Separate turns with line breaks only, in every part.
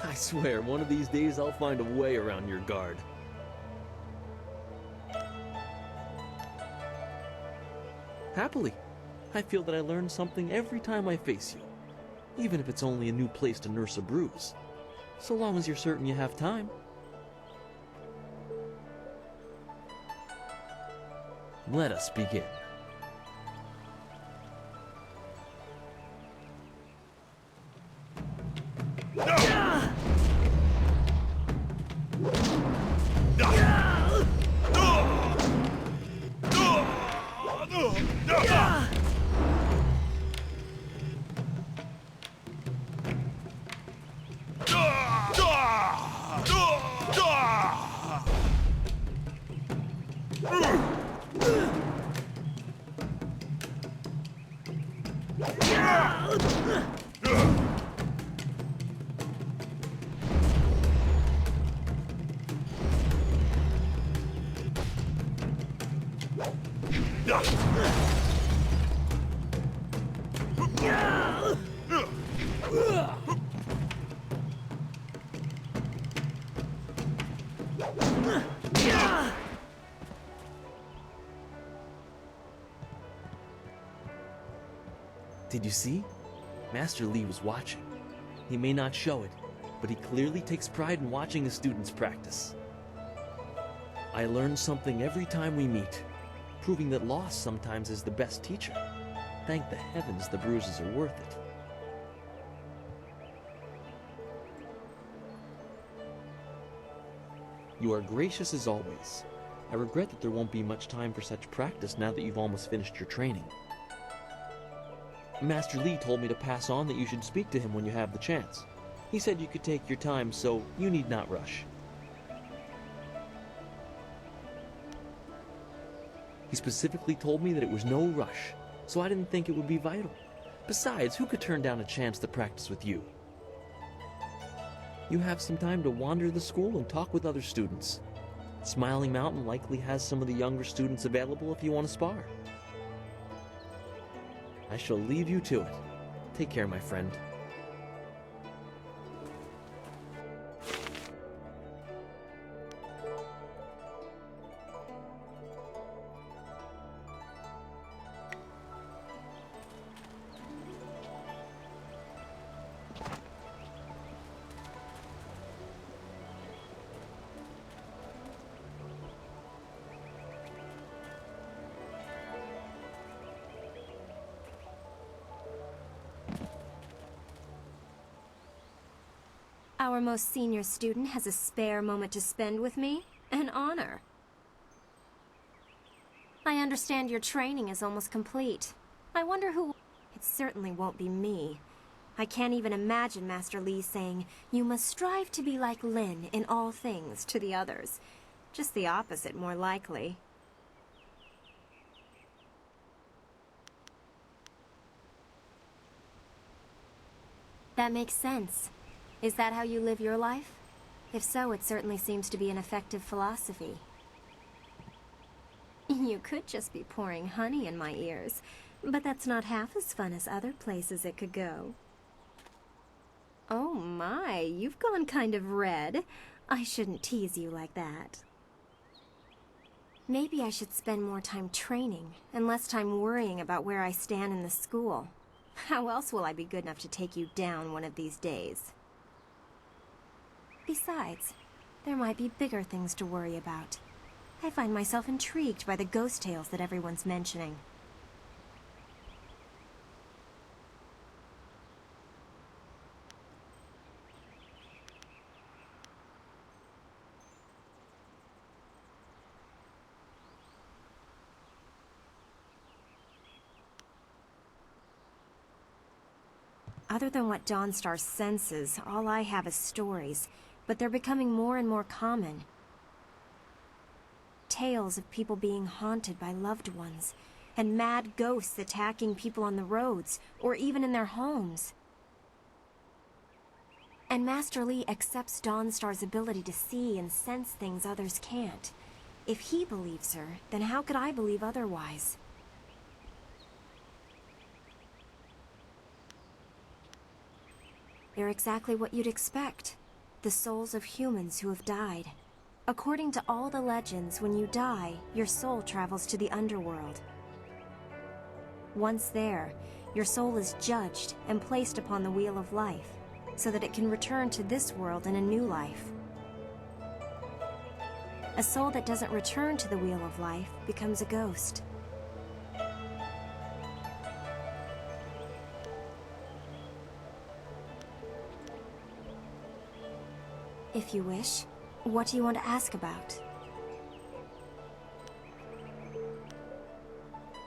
I swear, one of these days I'll find a way around your guard. Happily. I feel that I learn something every time I face you, even if it's only a new place to nurse a bruise, so long as you're certain you have time. Let us begin. Did you see? Master Li was watching. He may not show it, but he clearly takes pride in watching his students practice. I learn something every time we meet, proving that loss sometimes is the best teacher. Thank the heavens the bruises are worth it. You are gracious as always. I regret that there won't be much time for such practice now that you've almost finished your training. Master Li told me to pass on that you should speak to him when you have the chance. He said you could take your time, so you need not rush. He specifically told me that it was no rush, so I didn't think it would be vital. Besides, who could turn down a chance to practice with you? You have some time to wander the school and talk with other students. Smiling Mountain likely has some of the younger students available if you want to spar. I shall leave you to it. Take care, my friend.
Our most senior student has a spare moment to spend with me? An honor. I understand your training is almost complete. I wonder who... It certainly won't be me. I can't even imagine Master Li saying, "You must strive to be like Lin in all things," to the others. Just the opposite, more likely. That makes sense. Is that how you live your life? If so, it certainly seems to be an effective philosophy. You could just be pouring honey in my ears, but that's not half as fun as other places it could go. Oh my, you've gone kind of red. I shouldn't tease you like that. Maybe I should spend more time training and less time worrying about where I stand in the school. How else will I be good enough to take you down one of these days? Besides, there might be bigger things to worry about. I find myself intrigued by the ghost tales that everyone's mentioning. Other than what Dawnstar senses, all I have is stories, but they're becoming more and more common. Tales of people being haunted by loved ones, and mad ghosts attacking people on the roads, or even in their homes. And Master Li accepts Dawnstar's ability to see and sense things others can't. If he believes her, then how could I believe otherwise? They're exactly what you'd expect. the souls of humans who have died. According to all the legends, when you die, your soul travels to the underworld. Once there, your soul is judged and placed upon the Wheel of Life, so that it can return to this world in a new life. A soul that doesn't return to the Wheel of Life becomes a ghost. If you wish, what do you want to ask about?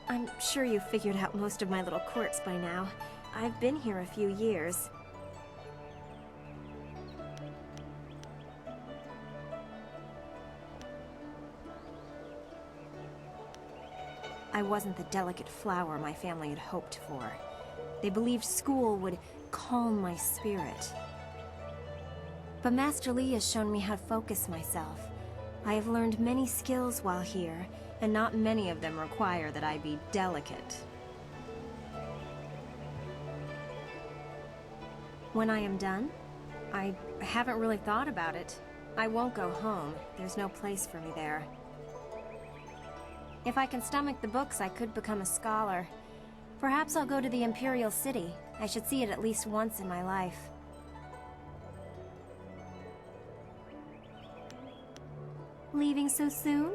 I'm sure you've figured out most of my little quirks by now. I've been here a few years. I wasn't the delicate flower my family had hoped for. They believed school would calm my spirit. But Master Li has shown me how to focus myself. I have learned many skills while here, and not many of them require that I be delicate. When I am done, I haven't really thought about it. I won't go home. There's no place for me there. If I can stomach the books, I could become a scholar. Perhaps I'll go to the Imperial City. I should see it at least once in my life. Leaving so soon?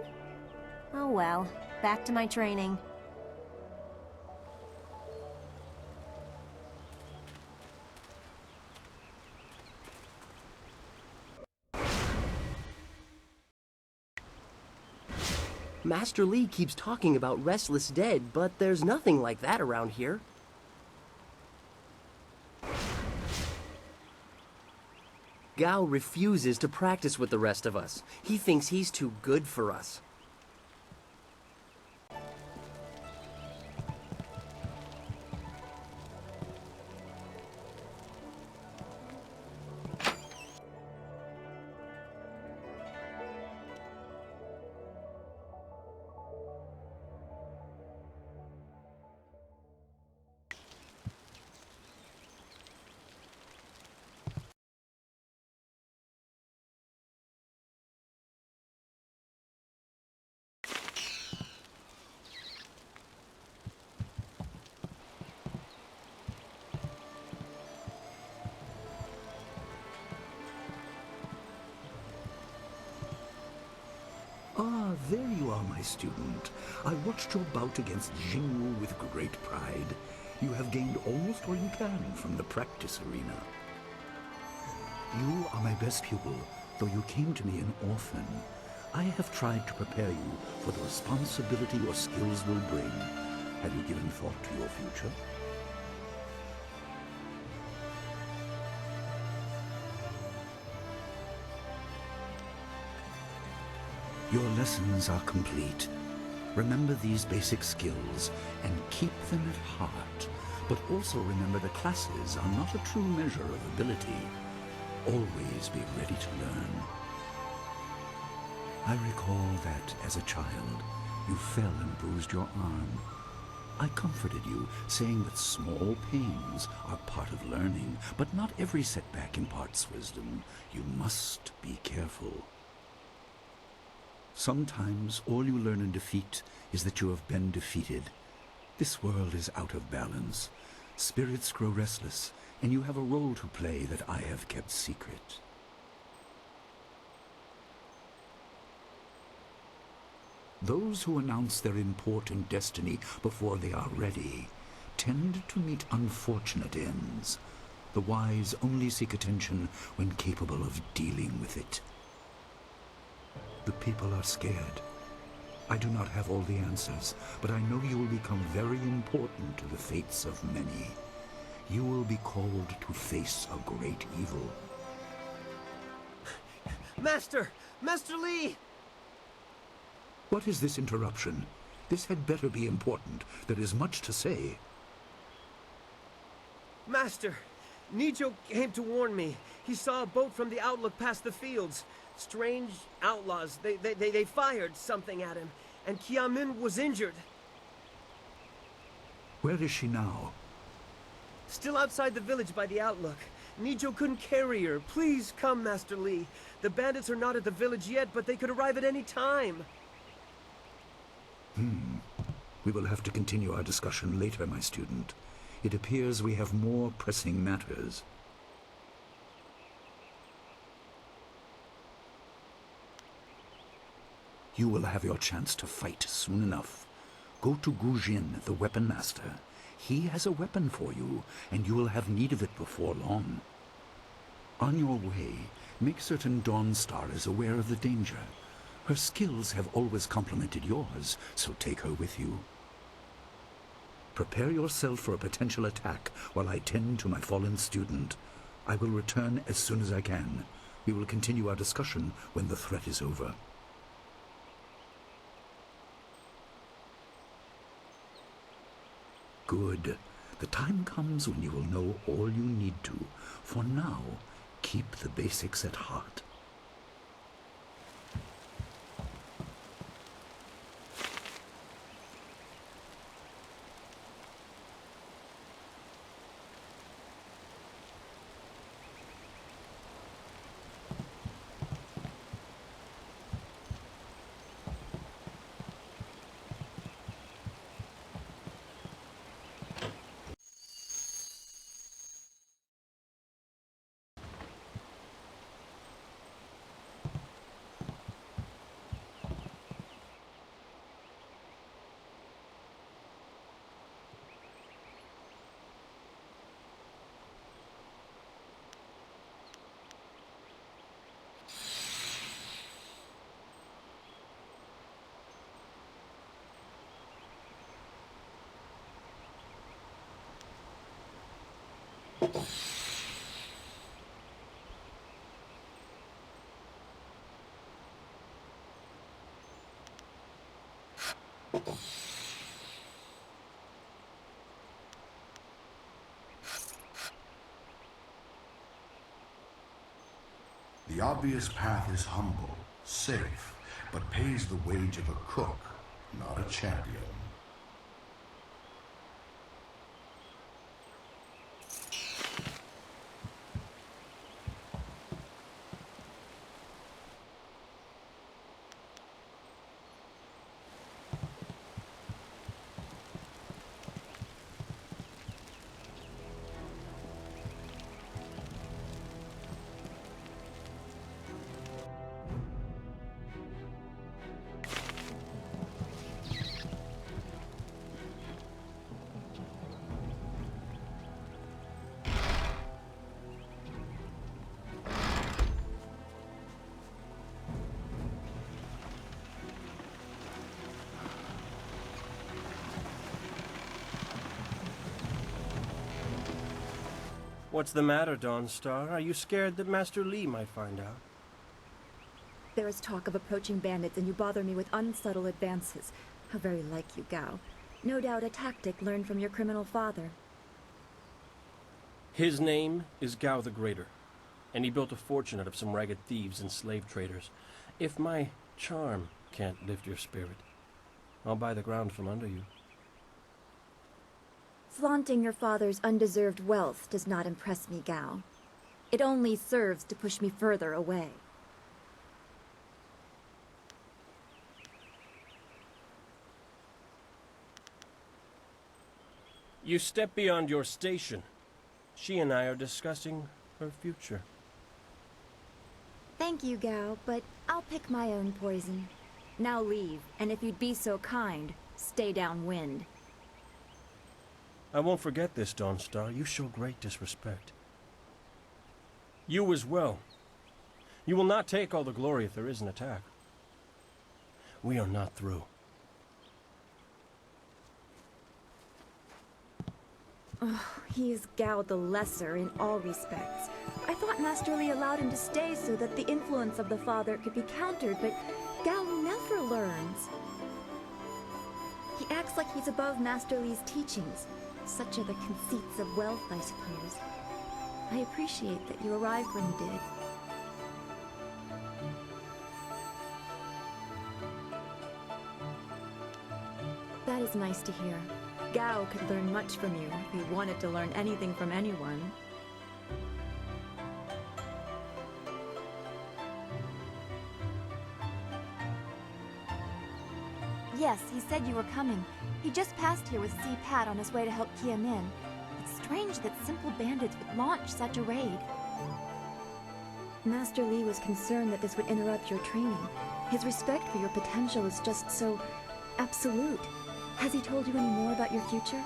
Oh well, back to my training.
Master Li keeps talking about restless dead, but there's nothing like that around here. Gao refuses to practice with the rest of us. He thinks he's too good for us.
Ah, there you are, my student. I watched your bout against Jingwu with great pride. You have gained almost all you can from the practice arena. You are my best pupil, though you came to me an orphan. I have tried to prepare you for the responsibility your skills will bring. Have you given thought to your future? Your lessons are complete. Remember these basic skills and keep them at heart. But also remember the classes are not a true measure of ability. Always be ready to learn. I recall that, as a child, you fell and bruised your arm. I comforted you, saying that small pains are part of learning, but not every setback imparts wisdom. You must be careful. Sometimes all you learn in defeat is that you have been defeated. This world is out of balance. Spirits grow restless, and you have a role to play that I have kept secret. Those who announce their important destiny before they are ready tend to meet unfortunate ends. The wise only seek attention when capable of dealing with it. The people are scared. I do not have all the answers, but I know you will become very important to the fates of many. You will be called to face a great evil.
Master! Master Li!
What is this interruption? This had better be important. There is much to say.
Master, Nijo came to warn me. He saw a boat from the outlook past the fields. Strange outlaws. They fired something at him, and Qiamin was injured.
Where is she now?
Still outside the village by the outlook. Nijo couldn't carry her. Please come, Master Li. The bandits are not at the village yet, but they could arrive at any time.
We will have to continue our discussion later, my student. It appears we have more pressing matters. You will have your chance to fight soon enough. Go to Gujin, the weapon master. He has a weapon for you, and you will have need of it before long. On your way, make certain Dawnstar is aware of the danger. Her skills have always complemented yours, so take her with you. Prepare yourself for a potential attack while I tend to my fallen student. I will return as soon as I can. We will continue our discussion when the threat is over. Good. The time comes when you will know all you need to. For now, keep the basics at heart.
The obvious path is humble, safe, but pays the wage of a cook, not a champion.
What's the matter, Dawnstar? Are you scared that Master Li might find out?
There is talk of approaching bandits, and you bother me with unsubtle advances. How very like you, Gao. No doubt a tactic learned from your criminal father.
His name is Gao the Greater, and he built a fortune out of some ragged thieves and slave traders. If my charm can't lift your spirit, I'll buy the ground from under you.
Flaunting your father's undeserved wealth does not impress me, Gao. It only serves to push me further away.
You step beyond your station. She and I are discussing her future.
Thank you, Gao, but I'll pick my own poison. Now leave, and if you'd be so kind, stay downwind.
I won't forget this, Dawnstar. You show great disrespect. You as well. You will not take all the glory if there is an attack. We are not through.
Oh, he is Gao the Lesser in all respects. I thought Master Li allowed him to stay so that the influence of the father could be countered, but Gao never learns. He acts like he's above Master Li's teachings. Such are the conceits of wealth, I suppose. I appreciate that you arrived when you did. That is nice to hear. Gao could learn much from you if he wanted to learn anything from anyone. Yes, he said you were coming. He just passed here with C-Pat on his way to help Kia Min. It's strange that simple bandits would launch such a raid. Master Li was concerned that this would interrupt your training. His respect for your potential is just so absolute. Has he told you any more about your future?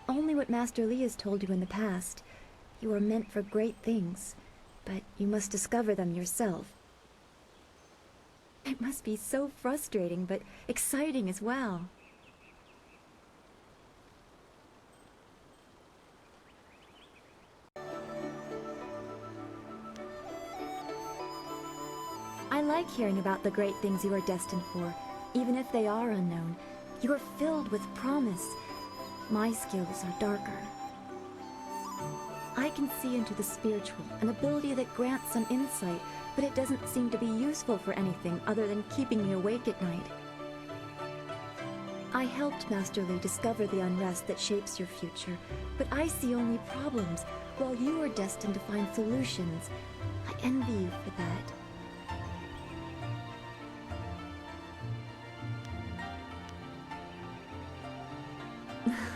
Only what Master Li has told you in the past. You are meant for great things, but you must discover them yourself. It must be so frustrating, but exciting as well. I like hearing about the great things you are destined for, even if they are unknown. You are filled with promise. My skills are darker. I can see into the spiritual, an ability that grants some insight, but it doesn't seem to be useful for anything other than keeping me awake at night. I helped Master Li discover the unrest that shapes your future, but I see only problems, while you are destined to find solutions. I envy you for that.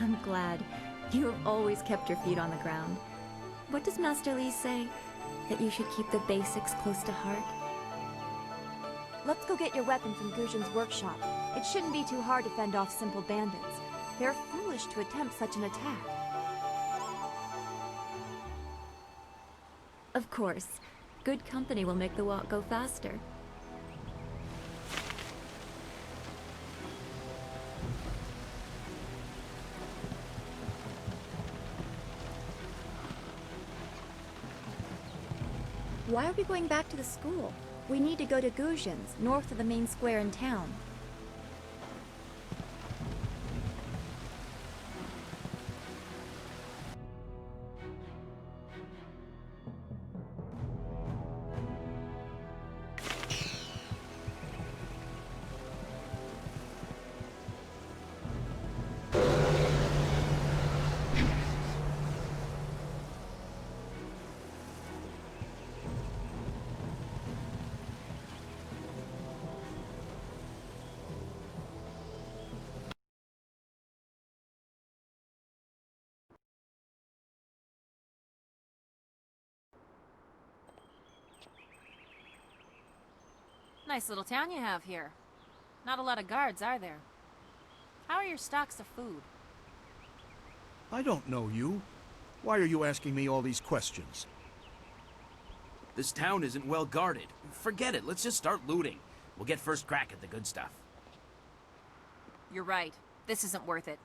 I'm glad. You have always kept your feet on the ground. What does Master Li say? That you should keep the basics close to heart? Let's go get your weapon from Guzhen's workshop. It shouldn't be too hard to fend off simple bandits. They're foolish to attempt such an attack. Of course. Good company will make the walk go faster. Why are we going back to the school? We need to go to Guzhen's, north of the main square in town.
Nice little town you have here. Not a lot of guards, are there? How are your stocks of food?
I don't know you. Why are you asking me all these questions?
This town isn't well guarded. Forget it, let's just start looting. We'll get first crack at the good stuff.
You're right. This isn't worth it.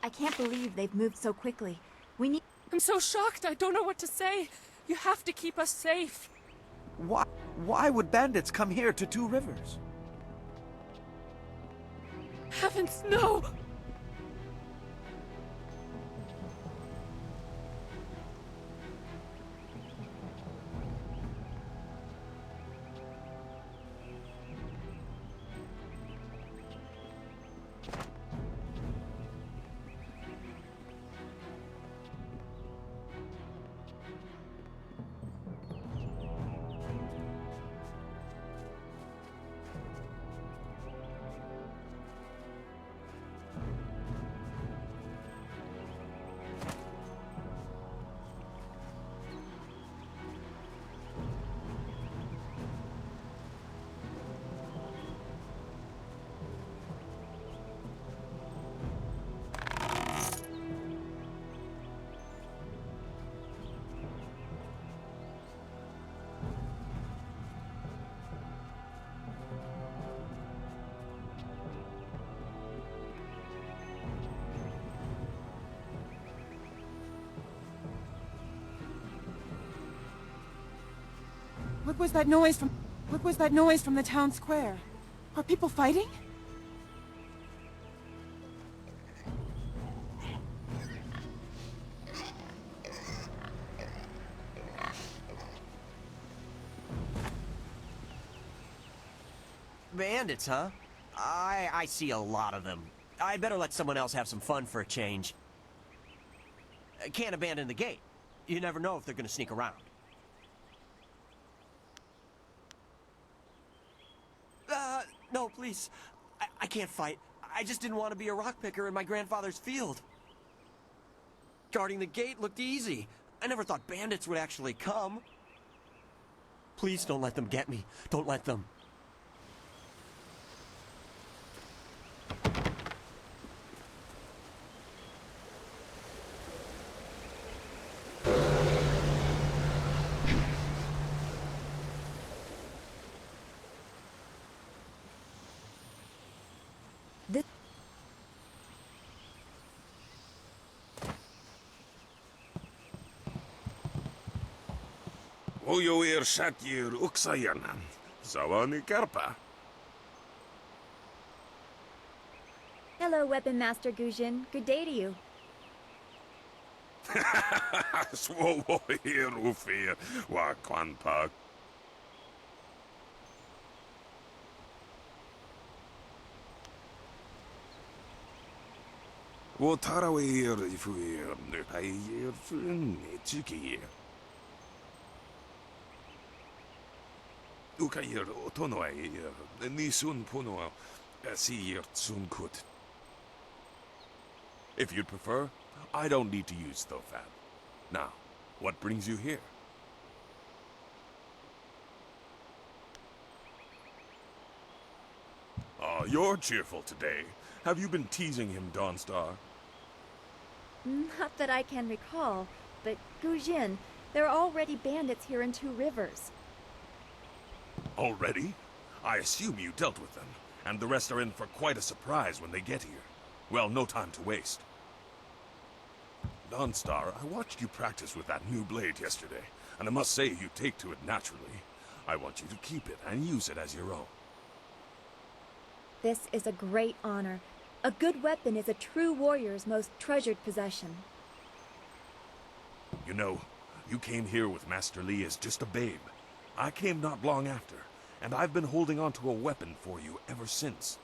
I can't believe they've moved so quickly. We need...
I'm so shocked, I don't know what to say. You have to keep us safe.
Why would bandits come here to Two Rivers?
Heavens, no!
What was that noise from the town square? Are people fighting?
Bandits, huh? I see a lot of them. I'd better let someone else have some fun for a change. Can't abandon the gate. You never know if they're gonna sneak around. No, please. I can't fight. I just didn't want to be a rock picker in my grandfather's field. Guarding the gate looked easy. I never thought bandits would actually come. Please don't let them get me. Don't let them.
Ojoir Shatyr Uksayanan. Zawani Karpa.
Hello, Weapon Master Gujin. Good day to you.
Swowo here Ufir. Wa Kwanpa. Wo Tarawir Ifuir. Ayir Chiki. Ukayir Otonoa. Nisun Puno. Asir Tsunkut. If you'd prefer, I don't need to use Thofan. Now, what brings you here? You're cheerful today. Have you been teasing him, Dawnstar?
Not that I can recall, but Gujin, there are already bandits here in Two Rivers.
Already? I assume you dealt with them, and the rest are in for quite a surprise when they get here. Well, no time to waste. Dawnstar, I watched you practice with that new blade yesterday, and I must say you take to it naturally. I want you to keep it and use it as your own.
This is a great honor. A good weapon is a true warrior's most treasured possession.
You know, you came here with Master Li as just a babe. I came not long after, and I've been holding on to a weapon for you ever since.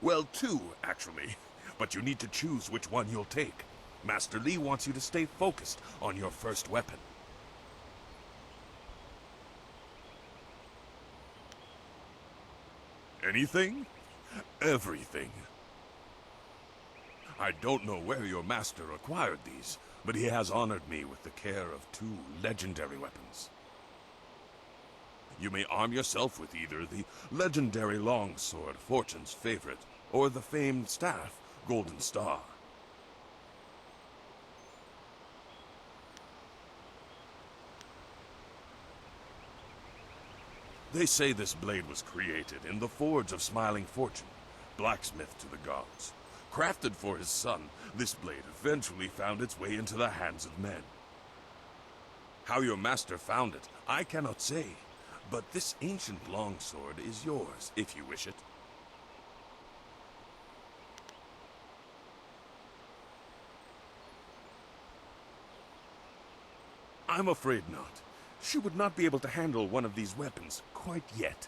Well, two, actually. But you need to choose which one you'll take. Master Li wants you to stay focused on your first weapon. Anything? Everything. I don't know where your master acquired these, but he has honored me with the care of two legendary weapons. You may arm yourself with either the legendary longsword, Fortune's favorite, or the famed staff, Golden Star. They say this blade was created in the forge of Smiling Fortune, blacksmith to the gods. Crafted for his son, this blade eventually found its way into the hands of men. How your master found it, I cannot say, but this ancient longsword is yours, if you wish it. I'm afraid not. She would not be able to handle one of these weapons quite yet.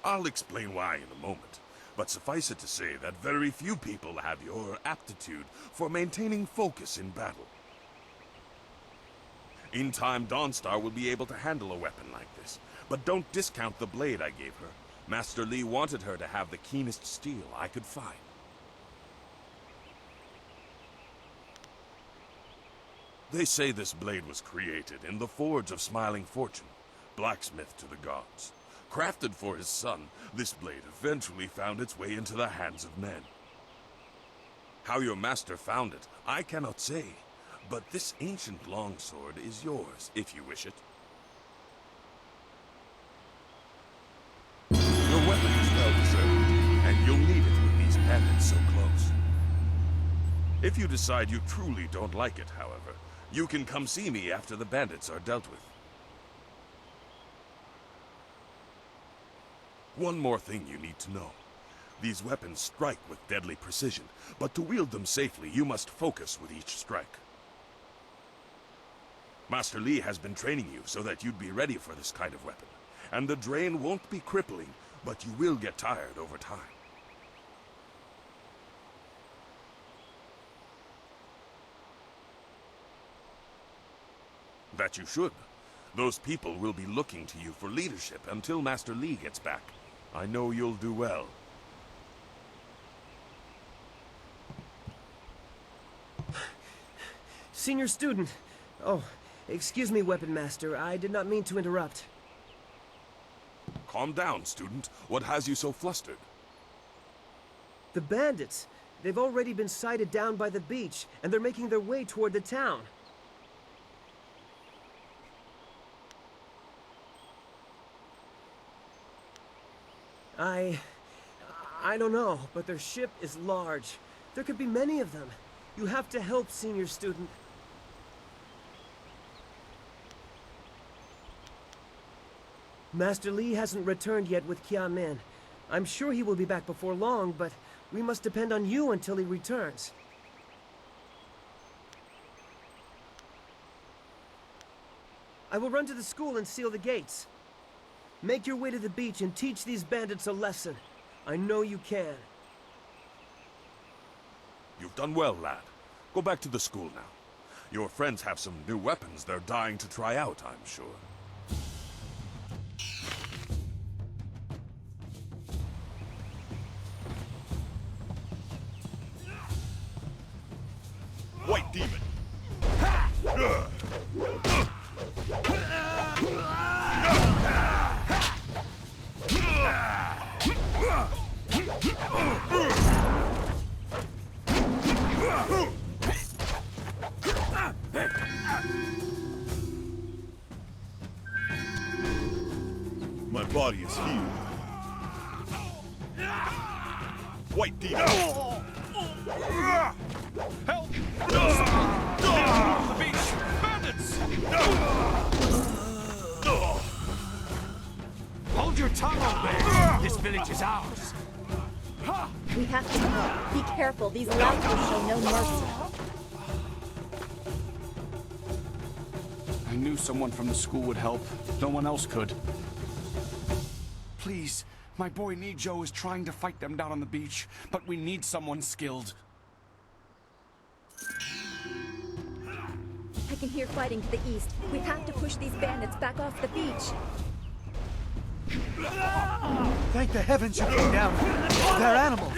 I'll explain why in a moment, but suffice it to say that very few people have your aptitude for maintaining focus in battle. In time, Dawnstar will be able to handle a weapon like this, but don't discount the blade I gave her. Master Li wanted her to have the keenest steel I could find. They say this blade was created in the forge of Smiling Fortune, blacksmith to the gods. Crafted for his son, this blade eventually found its way into the hands of men. How your master found it, I cannot say, but this ancient longsword is yours, if you wish it. Your weapon is well deserved, and you'll need it with these bandits so close. If you decide you truly don't like it, however, you can come see me after the bandits are dealt with. One more thing you need to know. These weapons strike with deadly precision, but to wield them safely, you must focus with each strike. Master Li has been training you so that you'd be ready for this kind of weapon, and the drain won't be crippling, but you will get tired over time. That you should. Those people will be looking to you for leadership until Master Li gets back. I know you'll do well.
Senior student. Oh, excuse me, Weapon Master. I did not mean to interrupt.
Calm down, student. What has you so flustered?
The bandits. They've already been sighted down by the beach, and they're making their way toward the town. I don't know, but their ship is large. There could be many of them. You have to help, senior student. Master Li hasn't returned yet with Kia Min. I'm sure he will be back before long, but we must depend on you until he returns. I will run to the school and seal the gates. Make your way to the beach and teach these bandits a lesson. I know you can.
You've done well, lad. Go back to the school now. Your friends have some new weapons they're dying to try out, I'm sure. White Demon! My body is healed. White Demon! Help! The beach! Bandits!
Hold your tongue, old man! This village is ours!
We have to help. Be careful, these louts will show no mercy.
I knew someone from the school would help. No one else could. Please, my boy Nijo is trying to fight them down on the beach, but we need someone skilled.
I can hear fighting to the east. We have to push these bandits back off the beach.
Thank the heavens you came down. They're animals.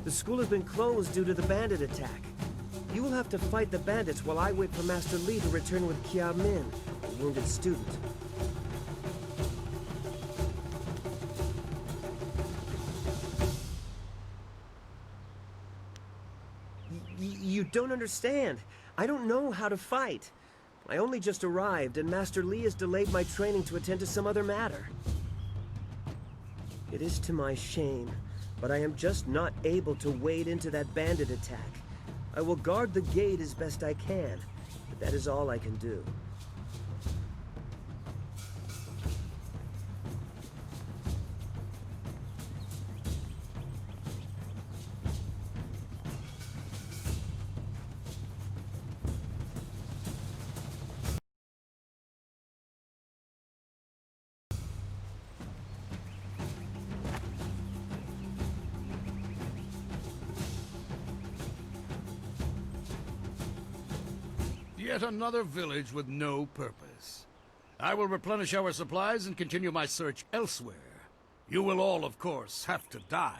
The school has been closed due to the bandit attack. You will have to fight the bandits while I wait for Master Li to return with Kia Min, a wounded student. You don't understand. I don't know how to fight. I only just arrived, and Master Li has delayed my training to attend to some other matter. It is to my shame, but I am just not able to wade into that bandit attack. I will guard the gate as best I can, but that is all I can do.
Yet another village with no purpose. I will replenish our supplies and continue my search elsewhere. You will all, of course, have to die.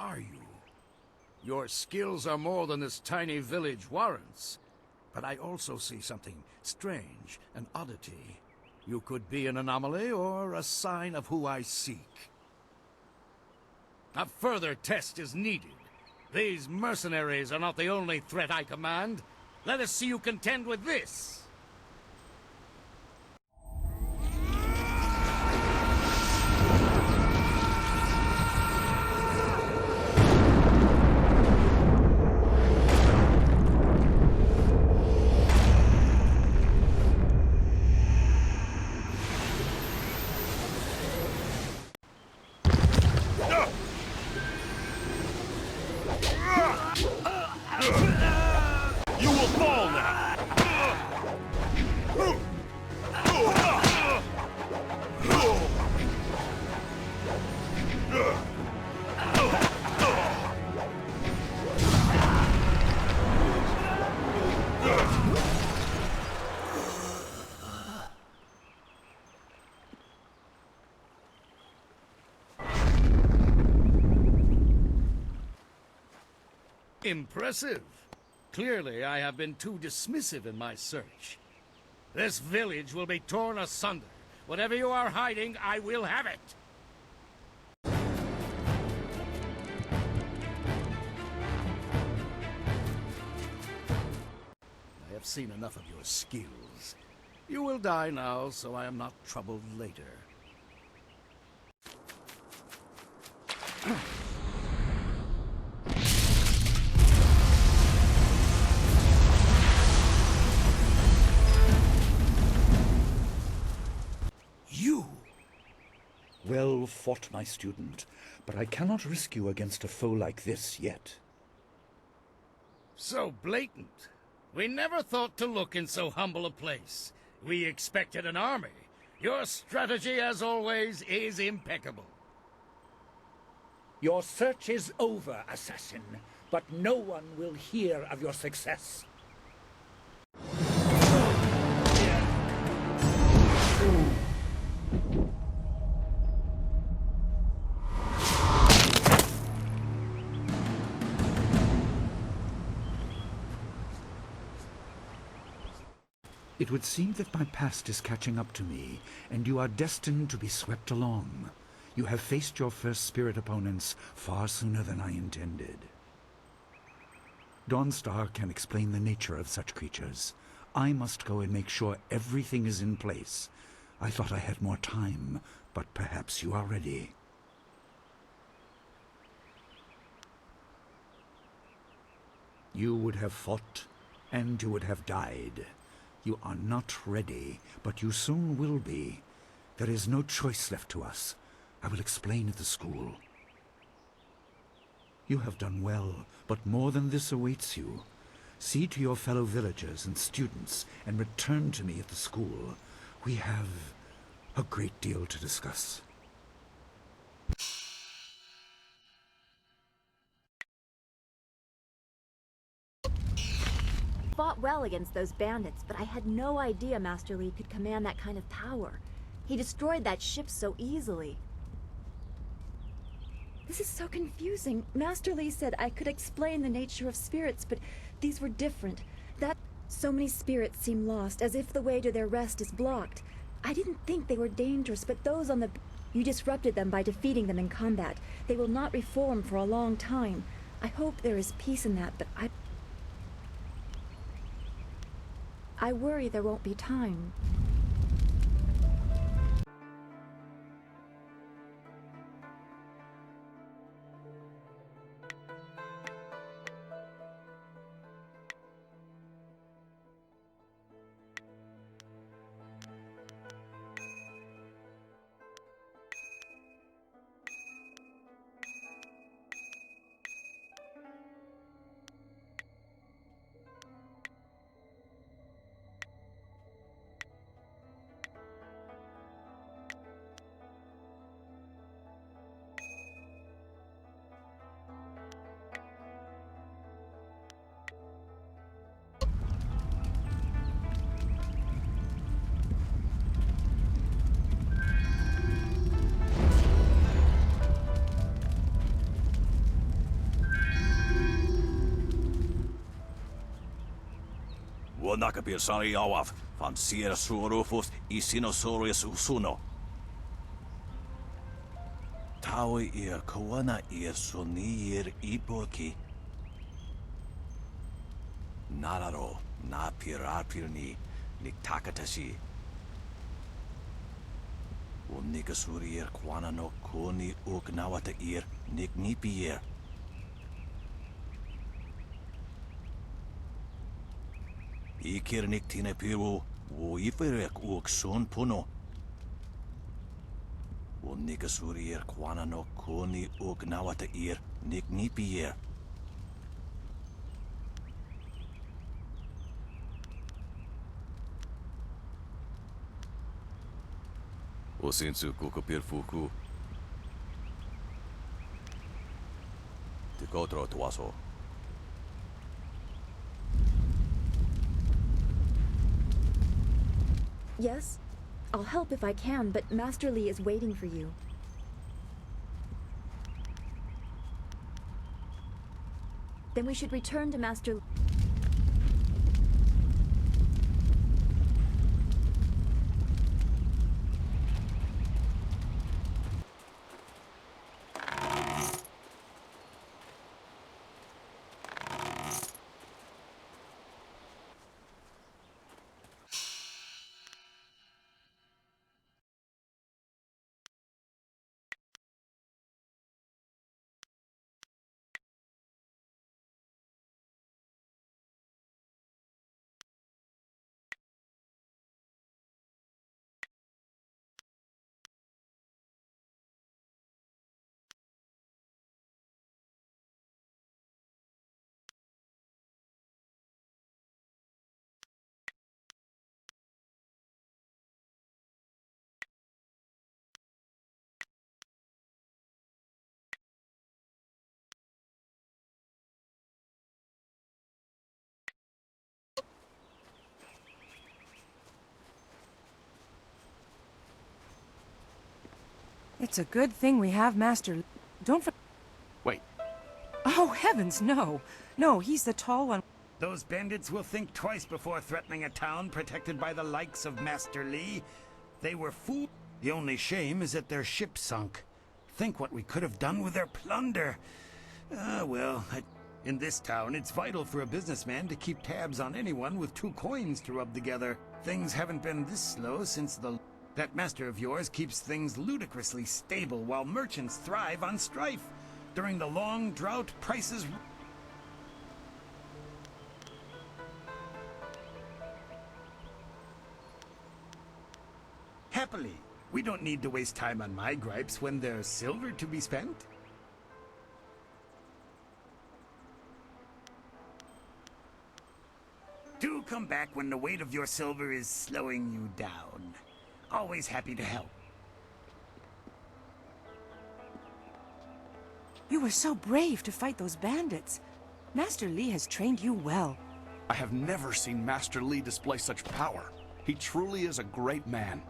are you? Your skills are more than this tiny village warrants. But I also see something strange, an oddity. You could be an anomaly or a sign of who I seek. A further test is needed. These mercenaries are not the only threat I command. Let us see you contend with this.
You will fall now!
Impressive. Clearly, I have been too dismissive in my search. This village will be torn asunder. Whatever you are hiding, I will have it. I have seen enough of your skills. You will die now, so I am not troubled later.
Well fought, my student, but I cannot risk you against a foe like this yet.
So blatant. We never thought to look in so humble a place. We expected an army. Your strategy, as always, is impeccable.
Your search is over, assassin, but no one will hear of your success. It would seem that my past is catching up to me, and you are destined to be swept along. You have faced your first spirit opponents far sooner than I intended. Dawnstar can explain the nature of such creatures. I must go and make sure everything is in place. I thought I had more time, but perhaps you are ready. You would have fought, and you would have died. You are not ready, but you soon will be. There is no choice left to us. I will explain at the school. You have done well, but more than this awaits you. See to your fellow villagers and students, and return to me at the school. We have a great deal to discuss.
Fought well against those bandits, but I had no idea Master Li could command that kind of power. He destroyed that ship so easily. This is so confusing. Master Li said I could explain the nature of spirits, but these were different. So many spirits seem lost, as if the way to their rest is blocked. I didn't think they were dangerous, but those on the... You disrupted them by defeating them in combat. They will not reform for a long time. I hope there is peace in that, but I worry there won't be time.
nakapir sari awaf, van Sierrasaurus Isinosaurus usuno. Taui ir kawana ir sonir ipoki. Nararo, na pirapirni, niktakatashi. Unikasuri ir kwana no koni uknawata ir niknipier. Ikir niktine piru, wo iferek uk son puno. Unikasuri ir kwana no koni uknawata ir niknipier. Osensu kukupir fuku. Tikotro tuaso.
Yes? I'll help if I can, but Master Li is waiting for you. Then we should return to Master Li.
It's a good thing we have Master... Don't for...
Wait.
Oh, heavens, no. No, he's the tall one.
Those bandits will think twice before threatening a town protected by the likes of Master Li. They were fooled. The only shame is that their ship sunk. Think what we could have done with their plunder. In this town, it's vital for a businessman to keep tabs on anyone with 2 coins to rub together. Things haven't been this slow since the... That master of yours keeps things ludicrously stable while merchants thrive on strife. During the long drought, prices... Happily, we don't need to waste time on my gripes when there's silver to be spent. Do come back when the weight of your silver is slowing you down. Always happy to help.
You were so brave to fight those bandits. Master Li has trained you well.
I have never seen Master Li display such power. He truly is a great man.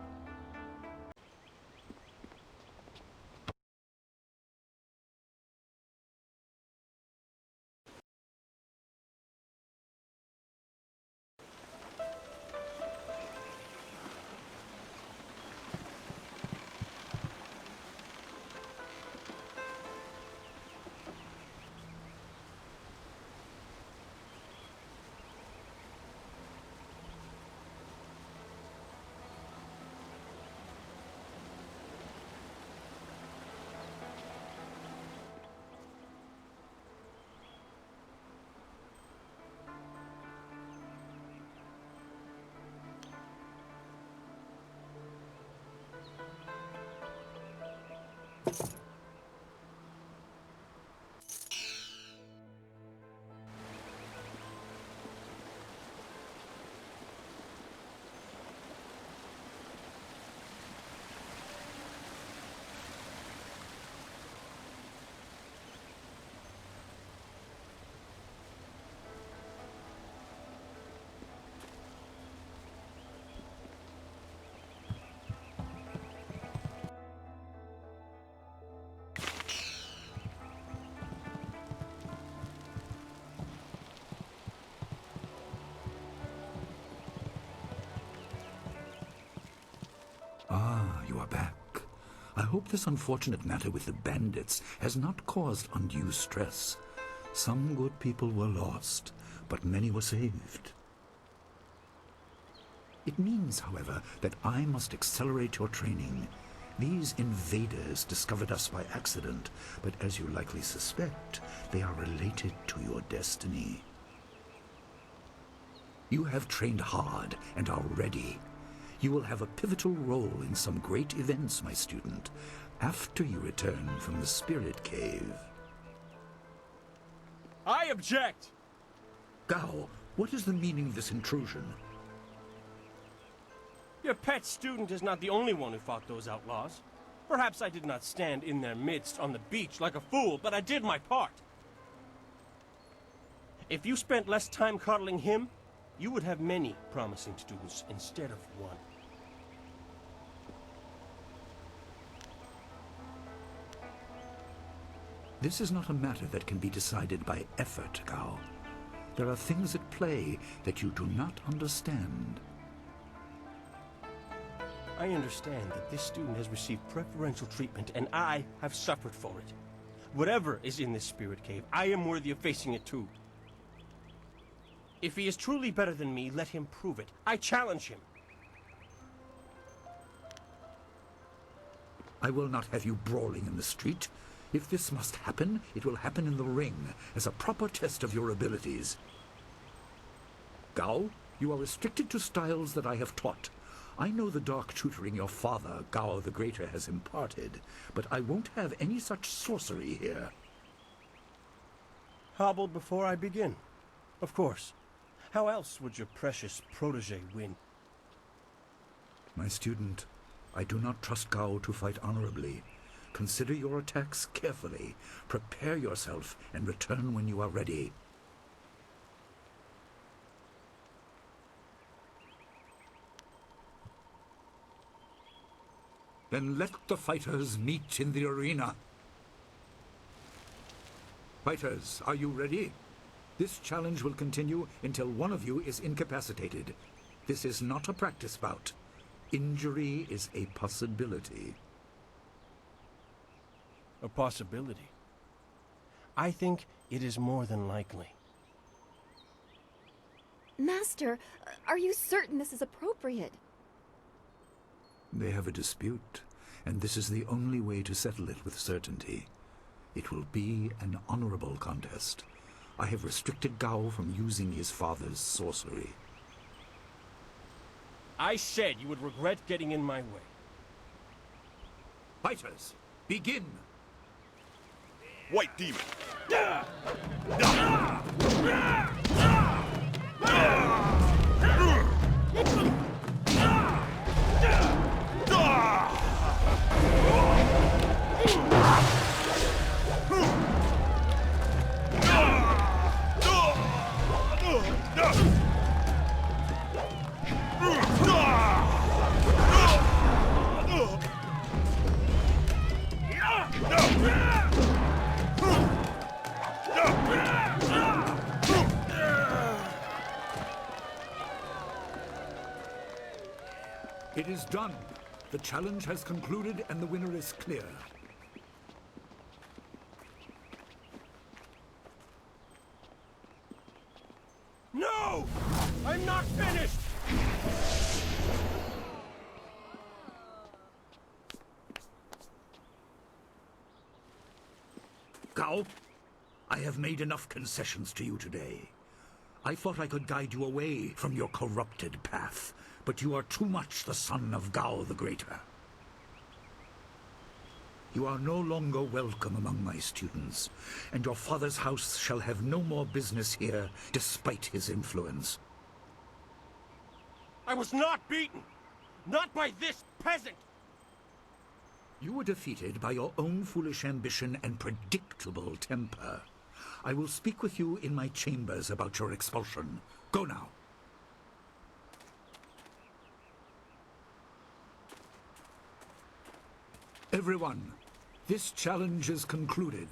I hope this unfortunate matter with the bandits has not caused undue stress. Some good people were lost, but many were saved. It means, however, that I must accelerate your training. These invaders discovered us by accident, but as you likely suspect, they are related to your destiny. You have trained hard and are ready. You will have a pivotal role in some great events, my student, after you return from the Spirit Cave.
I object!
Gao, what is the meaning of this intrusion?
Your pet student is not the only one who fought those outlaws. Perhaps I did not stand in their midst on the beach like a fool, but I did my part. If you spent less time coddling him, you would have many promising students instead of one.
This is not a matter that can be decided by effort, Gao. There are things at play that you do not understand.
I understand that this student has received preferential treatment, and I have suffered for it. Whatever is in this spirit cave, I am worthy of facing it too. If he is truly better than me, let him prove it. I challenge him.
I will not have you brawling in the street. If this must happen, it will happen in the ring, as a proper test of your abilities. Gao, you are restricted to styles that I have taught. I know the dark tutoring your father, Gao the Greater, has imparted, but I won't have any such sorcery here.
Hobbled before I begin. Of course. How else would your precious protege win?
My student, I do not trust Gao to fight honorably. Consider your attacks carefully. Prepare yourself and return when you are ready. Then let the fighters meet in the arena. Fighters, are you ready? This challenge will continue until one of you is incapacitated. This is not a practice bout. Injury is a possibility.
A possibility? I think it is more than likely.
Master, are you certain this is appropriate?
They have a dispute, and this is the only way to settle it with certainty. It will be an honorable contest. I have restricted Gao from using his father's sorcery.
I said you would regret getting in my way.
Fighters, begin!
White Demon!
It is done. The challenge has concluded and the winner is clear.
No! I'm not finished!
Gao, I have made enough concessions to you today. I thought I could guide you away from your corrupted path, but you are too much the son of Gao the Greater. You are no longer welcome among my students, and your father's house shall have no more business here, despite his influence.
I was not beaten! Not by this peasant!
You were defeated by your own foolish ambition and predictable temper. I will speak with you in my chambers about your expulsion. Go now. Everyone, this challenge is concluded.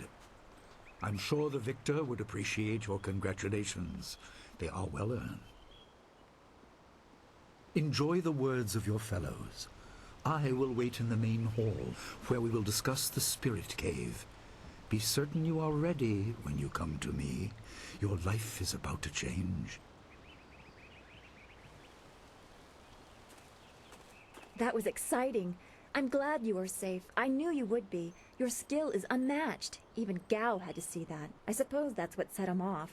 I'm sure the victor would appreciate your congratulations. They are well earned. Enjoy the words of your fellows. I will wait in the main hall, where we will discuss the Spirit Cave. Be certain you are ready when you come to me. Your life is about to change.
That was exciting. I'm glad you were safe. I knew you would be. Your skill is unmatched. Even Gao had to see that. I suppose that's what set him off.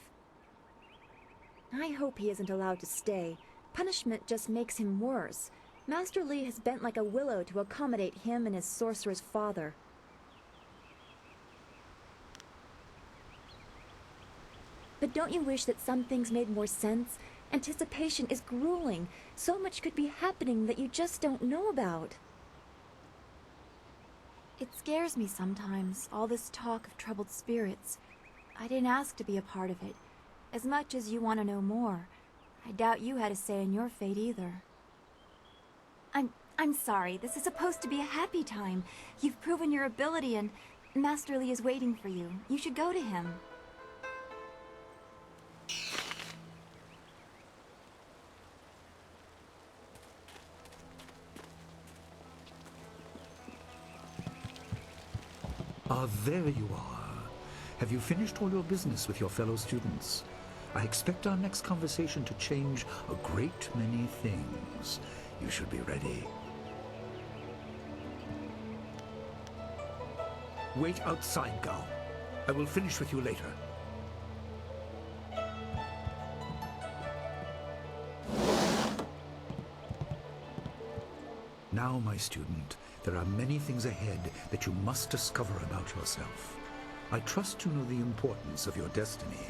I hope he isn't allowed to stay. Punishment just makes him worse. Master Li has bent like a willow to accommodate him and his sorcerer's father. But don't you wish that some things made more sense? Anticipation is grueling. So much could be happening that you just don't know about.
It scares me sometimes, all this talk of troubled spirits. I didn't ask to be a part of it. As much as you want to know more, I doubt you had a say in your fate either.
I'm sorry. This is supposed to be a happy time. You've proven your ability and Master Li is waiting for you. You should go to him.
Ah, there you are. Have you finished all your business with your fellow students? I expect our next conversation to change a great many things. You should be ready. Wait outside, Gao. I will finish with you later. Now, my student, there are many things ahead that you must discover about yourself. I trust you know the importance of your destiny.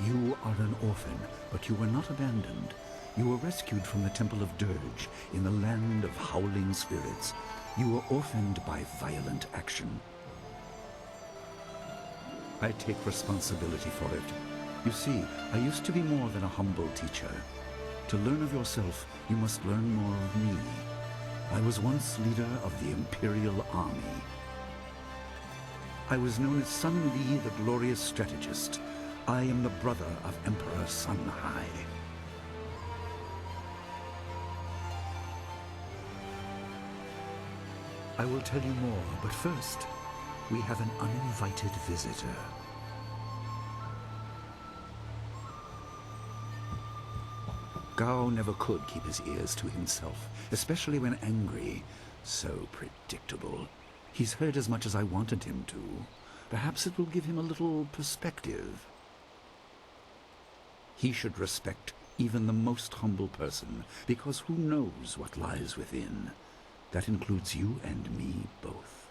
You are an orphan, but you were not abandoned. You were rescued from the Temple of Dirge in the land of howling spirits. You were orphaned by violent action. I take responsibility for it. You see, I used to be more than a humble teacher. To learn of yourself, you must learn more of me. I was once leader of the Imperial Army. I was known as Sun Li, the glorious strategist. I am the brother of Emperor Sun Hai. I will tell you more, but first, we have an uninvited visitor. Gao never could keep his ears to himself, especially when angry. So predictable. He's heard as much as I wanted him to. Perhaps it will give him a little perspective. He should respect even the most humble person, because who knows what lies within? That includes you and me both.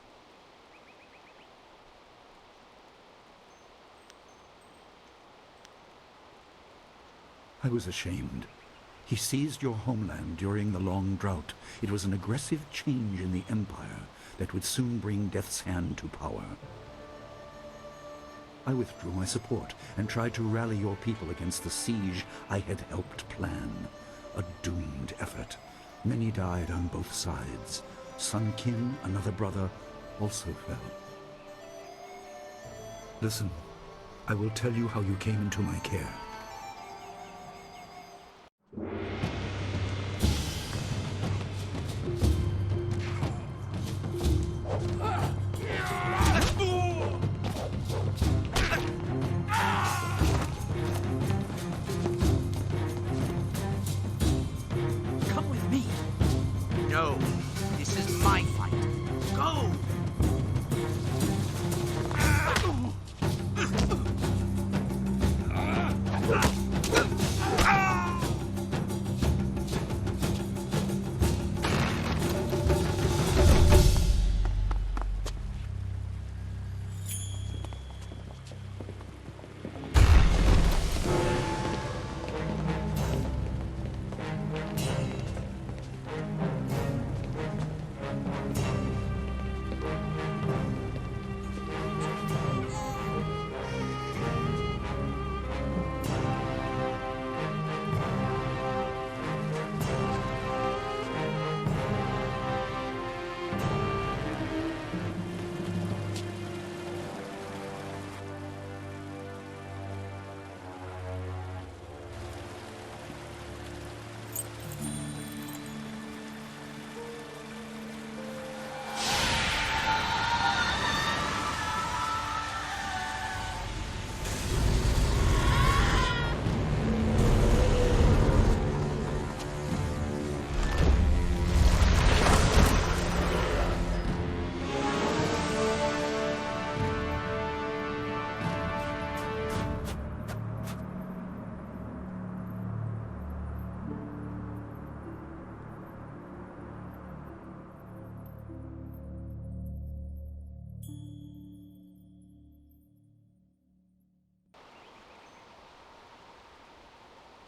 I was ashamed. He seized your homeland during the long drought. It was an aggressive change in the Empire that would soon bring Death's Hand to power. I withdrew my support and tried to rally your people against the siege I had helped plan. A doomed effort. Many died on both sides. Sun Qin, another brother, also fell. Listen, I will tell you how you came into my care.
Come with me. No, this is my fight. Go!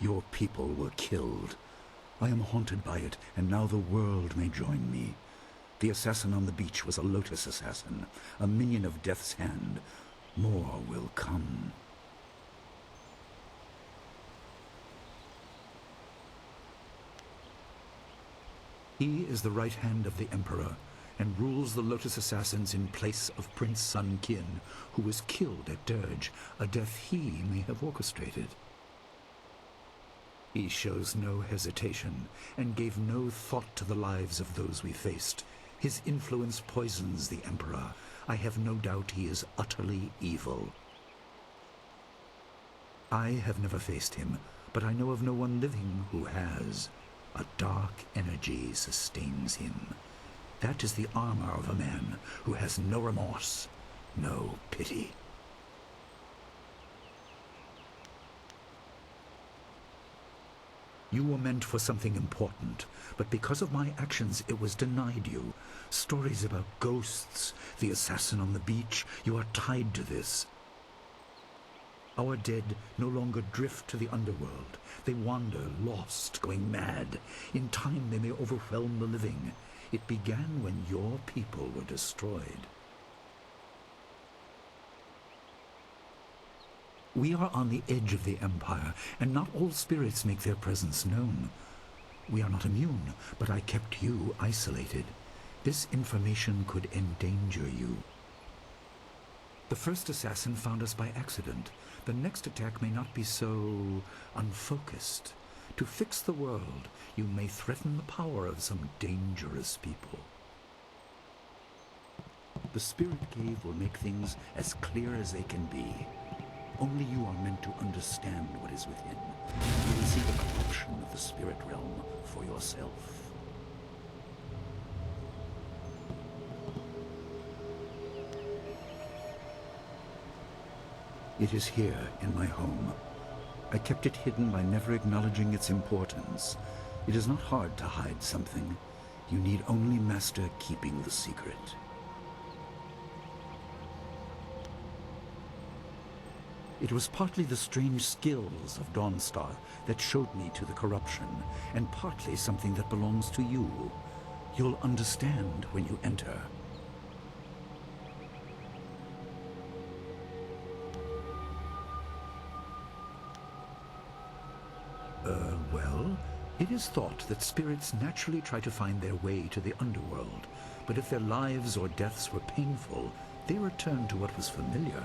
Your people were killed. I am haunted by it, and now the world may join me. The assassin on the beach was a Lotus assassin, a minion of Death's Hand. More will come. He is the right hand of the Emperor, and rules the Lotus Assassins in place of Prince Sun Qin, who was killed at Dirge, a death he may have orchestrated. He shows no hesitation, and gave no thought to the lives of those we faced. His influence poisons the Emperor. I have no doubt he is utterly evil. I have never faced him, but I know of no one living who has. A dark energy sustains him. That is the armor of a man who has no remorse, no pity. You were meant for something important, but because of my actions it was denied you. Stories about ghosts, the assassin on the beach, you are tied to this. Our dead no longer drift to the underworld. They wander, lost, going mad. In time they may overwhelm the living. It began when your people were destroyed. We are on the edge of the Empire, and not all spirits make their presence known. We are not immune, but I kept you isolated. This information could endanger you. The first assassin found us by accident. The next attack may not be so unfocused. To fix the world, you may threaten the power of some dangerous people. The Spirit Cave will make things as clear as they can be. Only you are meant to understand what is within. You will see the corruption of the spirit realm for yourself. It is here in my home. I kept it hidden by never acknowledging its importance. It is not hard to hide something. You need only master keeping the secret. It was partly the strange skills of Dawnstar that showed me to the corruption, and partly something that belongs to you. You'll understand when you enter. Well, it is thought that spirits naturally try to find their way to the underworld, but if their lives or deaths were painful, they return to what was familiar.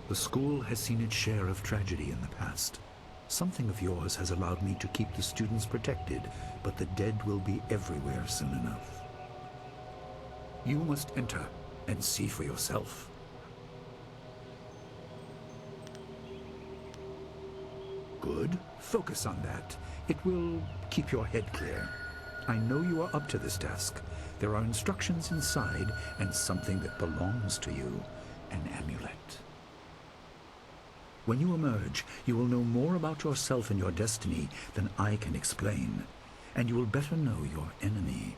The school has seen its share of tragedy in the past. Something of yours has allowed me to keep the students protected, but the dead will be everywhere soon enough. You must enter and see for yourself. Good. Focus on that. It will keep your head clear. I know you are up to this task. There are instructions inside and something that belongs to you, an amulet. When you emerge, you will know more about yourself and your destiny than I can explain, and you will better know your enemy.